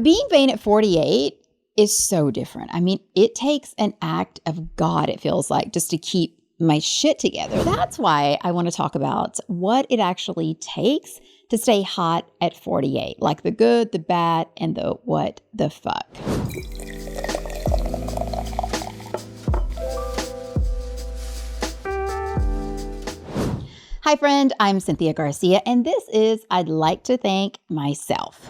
But being vain at 48 is so different. I mean, it takes an act of God, it feels like, just to keep my shit together. That's why I want to talk about what it actually takes to stay hot at 48, like the good, the bad, and the what the fuck. Hi, friend. I'm Cynthia Garcia, and this is I'd Like to Thank Myself.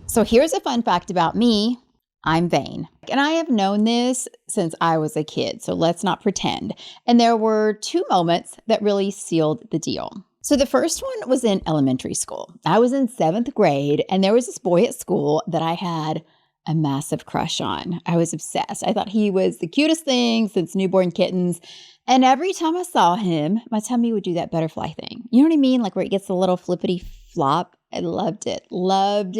So here's a fun fact about me. I'm vain. And I have known this since I was a kid, so let's not pretend. And there were two moments that really sealed the deal. So the first one was in elementary school. I was in 7th grade, and there was this boy at school that I had a massive crush on. I was obsessed. I thought he was the cutest thing since newborn kittens. And every time I saw him, my tummy would do that butterfly thing. You know what I mean? Like where it gets a little flippity flop. I loved it. Loved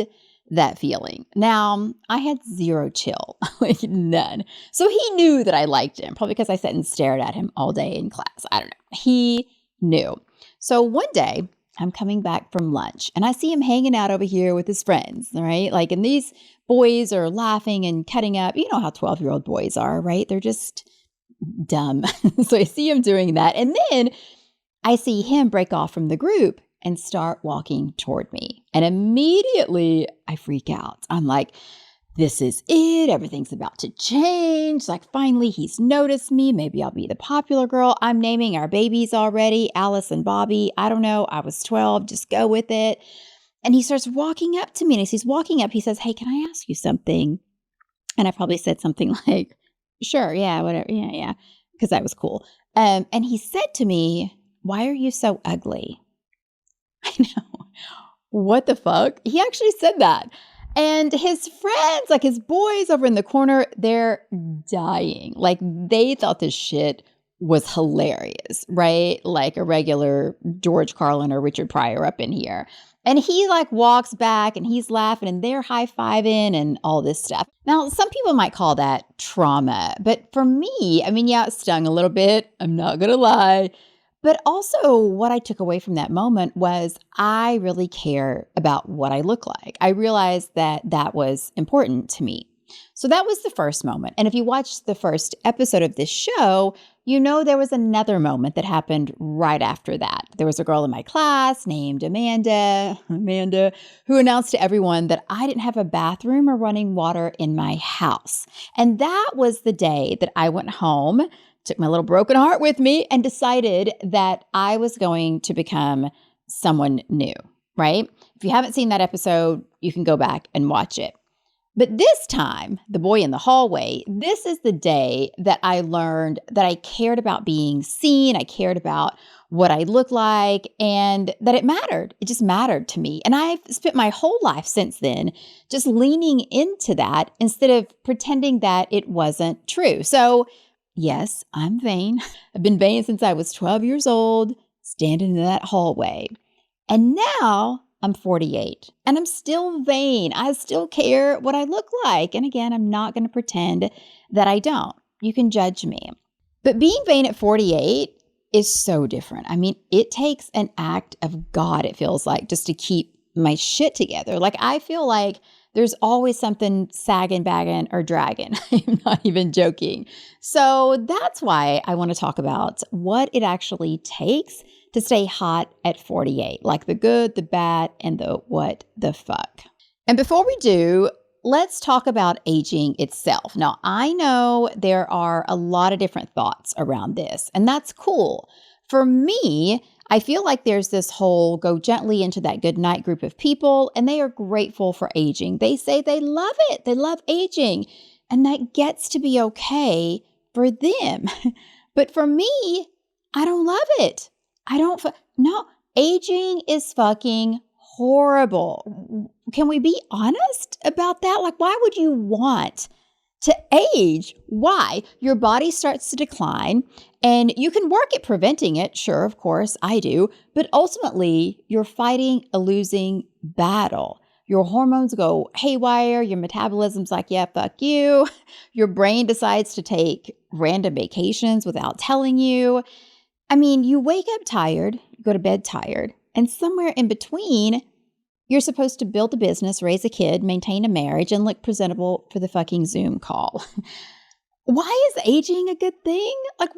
that feeling. Now, I had zero chill, like none. So he knew that I liked him, probably because I sat and stared at him all day in class. I don't know. He knew. So one day, I'm coming back from lunch and I see him hanging out over here with his friends, right? Like, and these boys are laughing and cutting up. You know how 12-year-old boys are, right? They're just dumb. So I see him doing that. And then I see him break off from the group and start walking toward me. And immediately I freak out. I'm like, this is it. Everything's about to change. Like finally he's noticed me. Maybe I'll be the popular girl. I'm naming our babies already, Alice and Bobby. I don't know. I was 12. Just go with it. And he starts walking up to me. And as he's walking up, he says, hey, can I ask you something? And I probably said something like, sure, yeah, whatever. Yeah. Because that was cool. And he said to me, why are you so ugly? I know. What the fuck? He actually said that. And his friends, like his boys over in the corner, they're dying. Like they thought this shit was hilarious, right? Like a regular George Carlin or Richard Pryor up in here. And he like walks back and he's laughing and they're high-fiving and all this stuff. Now, some people might call that trauma. But for me, I mean, yeah, it stung a little bit. I'm not going to lie. But also what I took away from that moment was I really care about what I look like. I realized that that was important to me. So that was the first moment. And if you watched the first episode of this show, you know there was another moment that happened right after that. There was a girl in my class named Amanda, who announced to everyone that I didn't have a bathroom or running water in my house. And that was the day that I went home, took my little broken heart with me, and decided that I was going to become someone new, right? If you haven't seen that episode, you can go back and watch it. But this time, the boy in the hallway, this is the day that I learned that I cared about being seen. I cared about what I looked like and that it mattered. It just mattered to me. And I've spent my whole life since then just leaning into that instead of pretending that it wasn't true. So yes, I'm vain. I've been vain since I was 12 years old, standing in that hallway. And now I'm 48 and I'm still vain. I still care what I look like. And again, I'm not going to pretend that I don't. You can judge me. But being vain at 48 is so different. I mean, it takes an act of God, it feels like, just to keep my shit together. Like I feel like there's always something sagging, bagging, or dragging. I'm not even joking. So that's why I want to talk about what it actually takes to stay hot at 48, like the good, the bad, and the what the fuck. And before we do, let's talk about aging itself. Now, I know there are a lot of different thoughts around this, and that's cool. For me, I feel like there's this whole go gently into that good night group of people, and they are grateful for aging. They say they love it. They love aging, and that gets to be okay for them. But for me, I don't love it. No, aging is fucking horrible. Can we be honest about that? Like, why would you want to age? Why? Your body starts to decline and you can work at preventing it. Sure, of course, I do. But ultimately, you're fighting a losing battle. Your hormones go haywire. Your metabolism's like, yeah, fuck you. Your brain decides to take random vacations without telling you. I mean, you wake up tired, you go to bed tired, and somewhere in between, You're supposed to build a business, raise a kid, maintain a marriage, and look presentable for the fucking Zoom call. Why is aging a good thing? Like,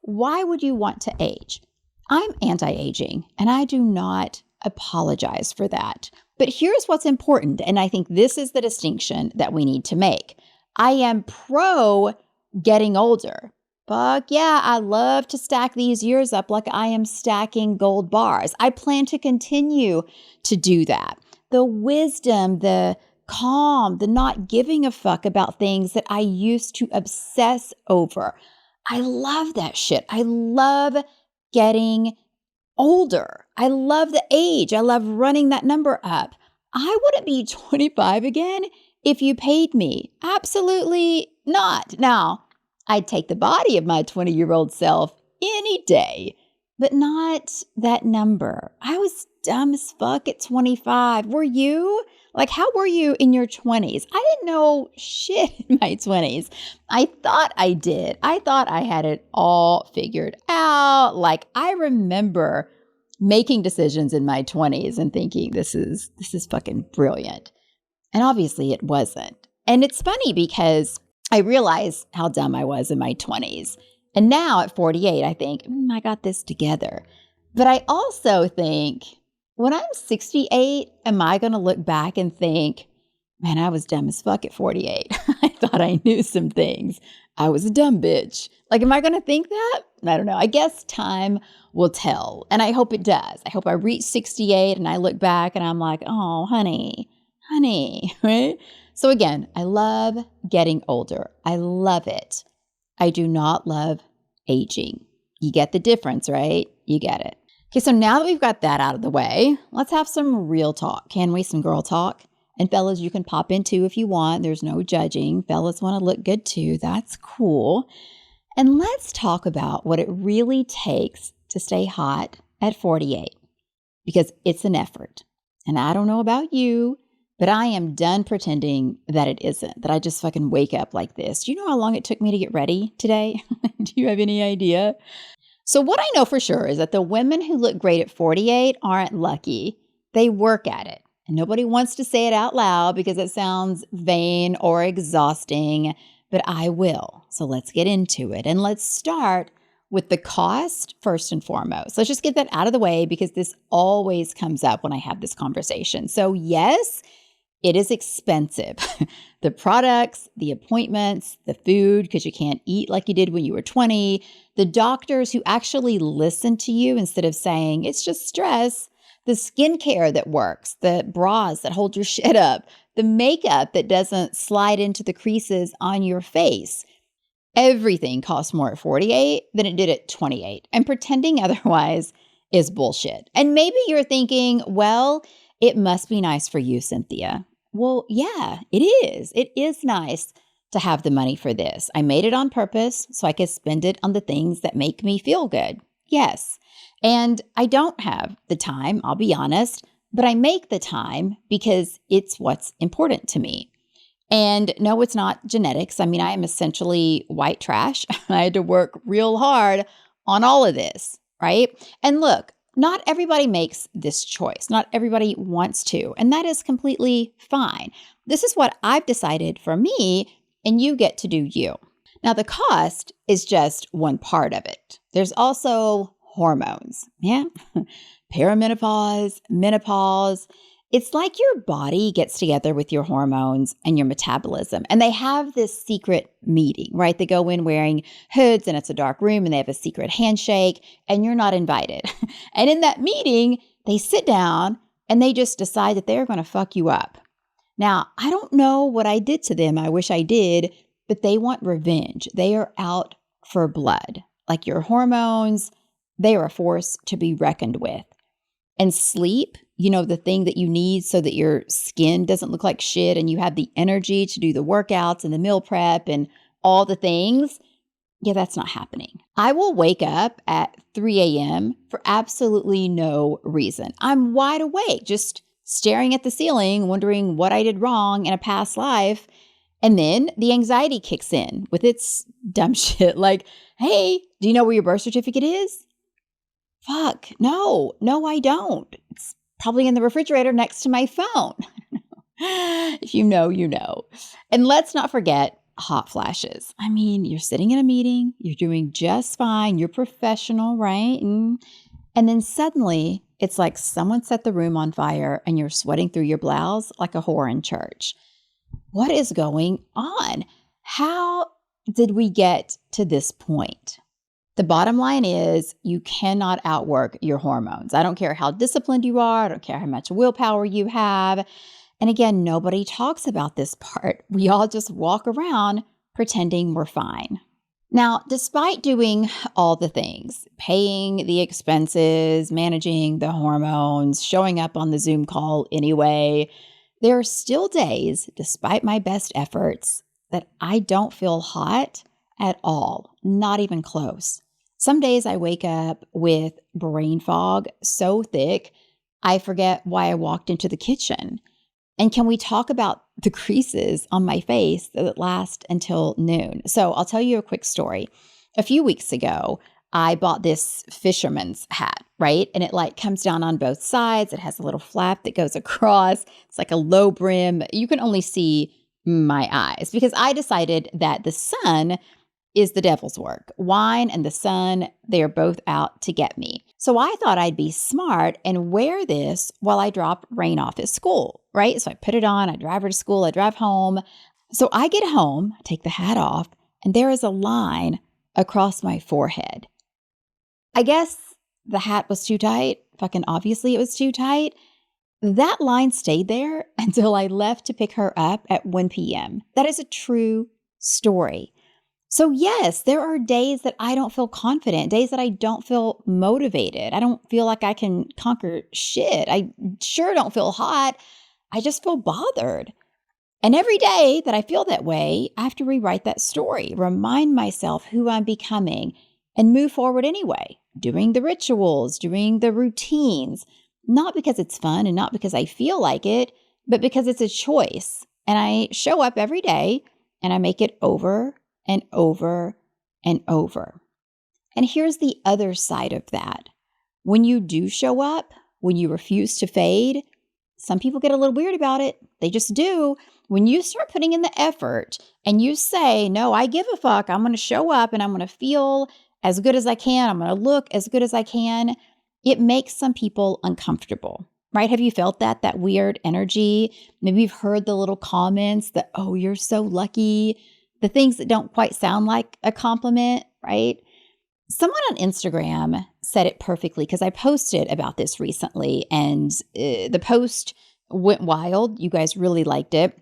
why would you want to age? I'm anti-aging, and I do not apologize for that. But here's what's important, and I think this is the distinction that we need to make. I am pro getting older. Fuck yeah, I love to stack these years up like I am stacking gold bars. I plan to continue to do that. The wisdom, the calm, the not giving a fuck about things that I used to obsess over. I love that shit. I love getting older. I love the age. I love running that number up. I wouldn't be 25 again if you paid me. Absolutely not. Now, I'd take the body of my 20-year-old self any day, but not that number. I was dumb as fuck at 25. Were you? Like, how were you in your 20s? I didn't know shit in my 20s. I thought I did. I thought I had it all figured out. Like, I remember making decisions in my 20s and thinking, this is fucking brilliant. And obviously it wasn't. And it's funny because I realized how dumb I was in my 20s. And now at 48, I think, I got this together. But I also think, when I'm 68, am I going to look back and think, man, I was dumb as fuck at 48. I thought I knew some things. I was a dumb bitch. Like, am I going to think that? I don't know. I guess time will tell. And I hope it does. I hope I reach 68 and I look back and I'm like, oh, honey, right? So again, I love getting older. I love it. I do not love aging. You get the difference, right? You get it. Okay, so now that we've got that out of the way, let's have some real talk. Can we? Some girl talk. And fellas, you can pop in too if you want. There's no judging. Fellas want to look good too. That's cool. And let's talk about what it really takes to stay hot at 48, because it's an effort. And I don't know about you, but I am done pretending that it isn't, that I just fucking wake up like this. Do you know how long it took me to get ready today? Do you have any idea? So what I know for sure is that the women who look great at 48 aren't lucky. They work at it. And nobody wants to say it out loud because it sounds vain or exhausting, but I will. So let's get into it. And let's start with the cost first and foremost. Let's just get that out of the way because this always comes up when I have this conversation. So yes, it is expensive. The products, the appointments, the food, because you can't eat like you did when you were 20, the doctors who actually listen to you instead of saying, it's just stress, the skincare that works, the bras that hold your shit up, the makeup that doesn't slide into the creases on your face. Everything costs more at 48 than it did at 28. And pretending otherwise is bullshit. And maybe you're thinking, well, it must be nice for you, Cynthia. Well, yeah, it is. It is nice to have the money for this. I made it on purpose so I could spend it on the things that make me feel good. Yes. And I don't have the time, I'll be honest, but I make the time because it's what's important to me. And no, it's not genetics. I mean, I am essentially white trash. I had to work real hard on all of this, right? And look, not everybody makes this choice. Not everybody wants to, and that is completely fine. This is what I've decided for me, and you get to do you. Now, the cost is just one part of it. There's also hormones. Yeah. Perimenopause, menopause. It's like your body gets together with your hormones and your metabolism, and they have this secret meeting, right? They go in wearing hoods and it's a dark room and they have a secret handshake and you're not invited. And in that meeting, they sit down and they just decide that they're going to fuck you up. Now, I don't know what I did to them. I wish I did, but they want revenge. They are out for blood. Like your hormones, they are a force to be reckoned with. And sleep, you know, the thing that you need so that your skin doesn't look like shit and you have the energy to do the workouts and the meal prep and all the things. Yeah, that's not happening. I will wake up at 3 a.m. for absolutely no reason. I'm wide awake, just staring at the ceiling, wondering what I did wrong in a past life. And then the anxiety kicks in with its dumb shit like, hey, do you know where your birth certificate is? Fuck, no, I don't. It's probably in the refrigerator next to my phone. If you know, you know. And let's not forget hot flashes. I mean, you're sitting in a meeting, you're doing just fine, you're professional, right? And then suddenly it's like someone set the room on fire and you're sweating through your blouse like a whore in church. What is going on? How did we get to this point? The bottom line is you cannot outwork your hormones. I don't care how disciplined you are. I don't care how much willpower you have. And again, nobody talks about this part. We all just walk around pretending we're fine. Now, despite doing all the things, paying the expenses, managing the hormones, showing up on the Zoom call anyway, there are still days, despite my best efforts, that I don't feel hot at all, not even close. Some days I wake up with brain fog so thick, I forget why I walked into the kitchen. And can we talk about the creases on my face that last until noon? So I'll tell you a quick story. A few weeks ago, I bought this fisherman's hat, right? And it like comes down on both sides. It has a little flap that goes across. It's like a low brim. You can only see my eyes because I decided that the sun is the devil's work. Wine and the sun, they are both out to get me. So I thought I'd be smart and wear this while I drop Rain off at school, right? So I put it on, I drive her to school, I drive home. So I get home, take the hat off, and there is a line across my forehead. I guess the hat was too tight. Fucking obviously it was too tight. That line stayed there until I left to pick her up at 1 p.m. That is a true story. So yes, there are days that I don't feel confident, days that I don't feel motivated. I don't feel like I can conquer shit. I sure don't feel hot. I just feel bothered. And every day that I feel that way, I have to rewrite that story, remind myself who I'm becoming, and move forward anyway, doing the rituals, doing the routines, not because it's fun and not because I feel like it, but because it's a choice. And I show up every day and I make it over and over and over. And here's the other side of that. When you do show up, when you refuse to fade, some people get a little weird about it. They just do. When you start putting in the effort and you say, no, I give a fuck. I'm going to show up and I'm going to feel as good as I can. I'm going to look as good as I can. It makes some people uncomfortable, right? Have you felt that weird energy? Maybe you've heard the little comments that, oh, you're so lucky. The things that don't quite sound like a compliment, right? Someone on Instagram said it perfectly because I posted about this recently and the post went wild. You guys really liked it.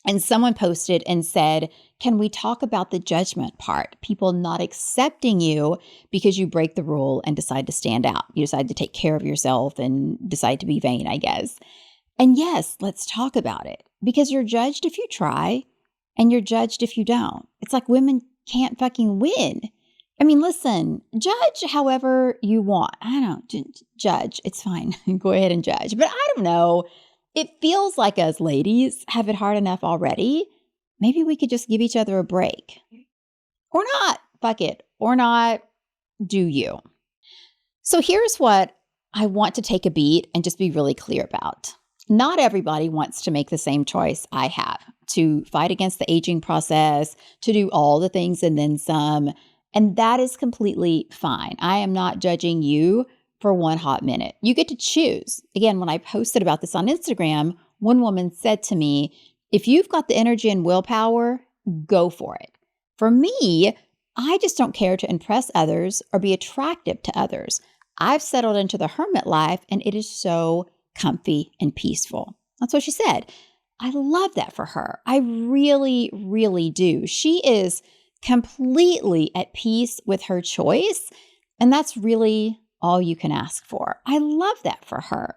And someone posted and said, can we talk about the judgment part? People not accepting you because you break the rule and decide to stand out. You decide to take care of yourself and decide to be vain, I guess. And yes, let's talk about it because you're judged if you try. And you're judged if you don't. It's like women can't fucking win. I mean, listen, judge however you want. I don't judge. It's fine. Go ahead and judge. But I don't know. It feels like us ladies have it hard enough already. Maybe we could just give each other a break. Or not. Fuck it. Or not. Do you? So here's what I want to take a beat and just be really clear about. Not everybody wants to make the same choice I have, to fight against the aging process, to do all the things and then some. And that is completely fine. I am not judging you for one hot minute. You get to choose. Again, when I posted about this on Instagram, one woman said to me, if you've got the energy and willpower, go for it. For me, I just don't care to impress others or be attractive to others. I've settled into the hermit life and it is so comfy and peaceful. That's what she said. I love that for her. I really, really do. She is completely at peace with her choice. And that's really all you can ask for. I love that for her.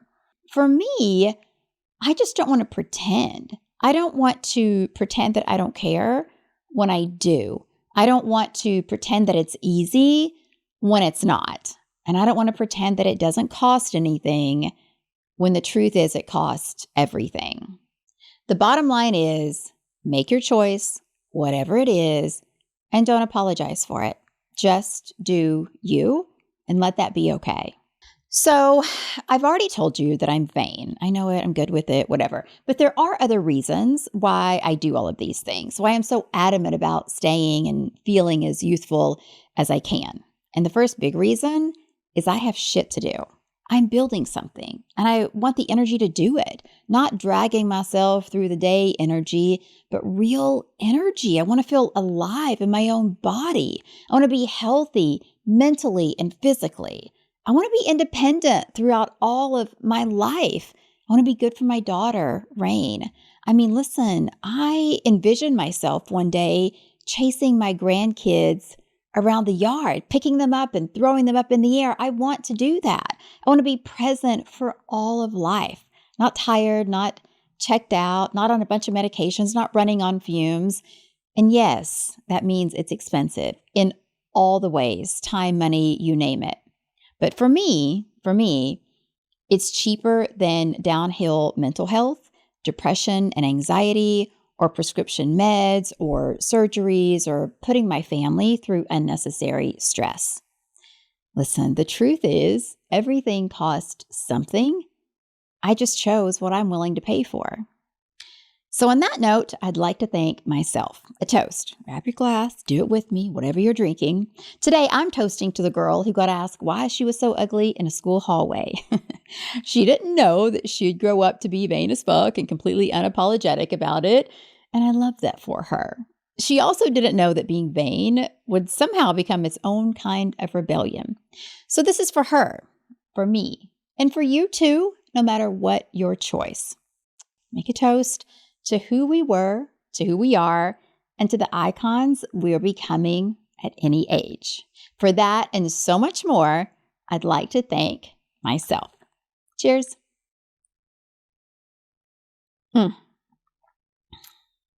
For me, I just don't want to pretend. I don't want to pretend that I don't care when I do. I don't want to pretend that it's easy when it's not. And I don't want to pretend that it doesn't cost anything when the truth is it costs everything. The bottom line is make your choice, whatever it is, and don't apologize for it. Just do you and let that be okay. So, I've already told you that I'm vain. I know it, I'm good with it, whatever. But there are other reasons why I do all of these things, why I'm so adamant about staying and feeling as youthful as I can. And the first big reason is I have shit to do. I'm building something and I want the energy to do it, not dragging myself through the day energy, but real energy. I want to feel alive in my own body. I want to be healthy mentally and physically. I want to be independent throughout all of my life. I want to be good for my daughter, Rain. I mean, listen, I envision myself one day chasing my grandkids around the yard, picking them up and throwing them up in the air. I want to do that. I want to be present for all of life, not tired, not checked out, not on a bunch of medications, not running on fumes. And yes, that means it's expensive in all the ways, time, money, you name it. But for me, it's cheaper than downhill mental health, depression and anxiety, or prescription meds, or surgeries, or putting my family through unnecessary stress. Listen, the truth is, everything costs something. I just chose what I'm willing to pay for. So, on that note, I'd like to thank myself. A toast. Grab your glass, do it with me, whatever you're drinking. Today, I'm toasting to the girl who got asked why she was so ugly in a school hallway. She didn't know that she'd grow up to be vain as fuck and completely unapologetic about it. And I love that for her. She also didn't know that being vain would somehow become its own kind of rebellion. So, this is for her, for me, and for you too, no matter what your choice. Make a toast to who we were, to who we are, and to the icons we are becoming at any age. For that and so much more, I'd like to thank myself. Cheers.